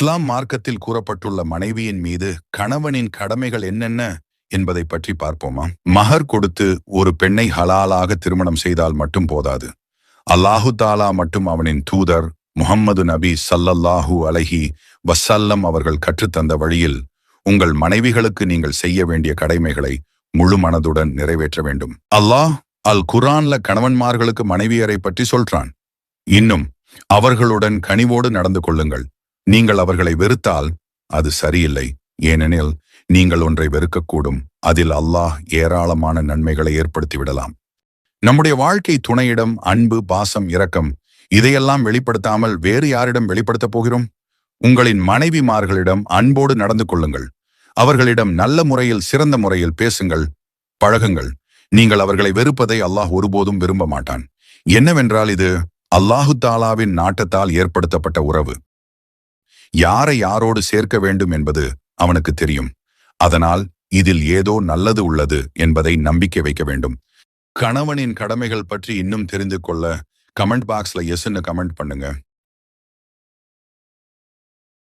இஸ்லாம் மார்க்கத்தில் கூறப்பட்டுள்ள மனைவியின் மீது கணவனின் கடமைகள் என்னென்ன என்பதை பற்றி பார்ப்போமா? மஹர் கொடுத்து ஒரு பெண்ணை ஹலாலாக திருமணம் செய்தால் மட்டும் போதாது. அல்லாஹு தாலா மற்றும் அவனின் தூதர் முஹம்மது நபி ஸல்லல்லாஹு அலைஹி வஸல்லம் அவர்கள் கற்றுத்தந்த வழியில் உங்கள் மனைவிகளுக்கு நீங்கள் செய்ய வேண்டிய கடமைகளை முழு மனதுடன் நிறைவேற்ற வேண்டும். அல்லாஹ் அல் குர்ஆன்ல கணவன்மார்களுக்கு மனைவியரை பற்றி சொல்றான். இன்னும் அவர்களுடன் கனிவோடு நடந்து கொள்ளுங்கள். நீங்கள் அவர்களை வெறுத்தால் அது சரியில்லை. ஏனெனில் நீங்கள் ஒன்றை வெறுக்கக்கூடும், அதில் அல்லாஹ் ஏராளமான நன்மைகளை ஏற்படுத்தி விடலாம். நம்முடைய வாழ்க்கை துணையிடம் அன்பு, பாசம், இரக்கம் இதையெல்லாம் வெளிப்படுத்தாமல் வேறு யாரிடம் வெளிப்படுத்தப் போகிறோம்? உங்களின் மனைவிமார்களிடம் அன்போடு நடந்து கொள்ளுங்கள். அவர்களிடம் நல்ல முறையில், சிறந்த முறையில் பேசுங்கள், பழகுங்கள். நீங்கள் அவர்களை வெறுப்பதை அல்லாஹ் ஒருபோதும் விரும்ப மாட்டான். என்னவென்றால் இது அல்லாஹு தாலாவின் நாட்டத்தால் ஏற்படுத்தப்பட்ட உறவு. யாரை யாரோடு சேர்க்க வேண்டும் என்பது அவனுக்கு தெரியும். அதனால் இதில் ஏதோ நல்லது உள்ளது என்பதை நம்பிக்கை வைக்க வேண்டும். கணவனின் கடமைகள் பற்றி இன்னும் தெரிந்து கொள்ள கமெண்ட் பாக்ஸ்ல எஸ்ன்னு கமெண்ட் பண்ணுங்க.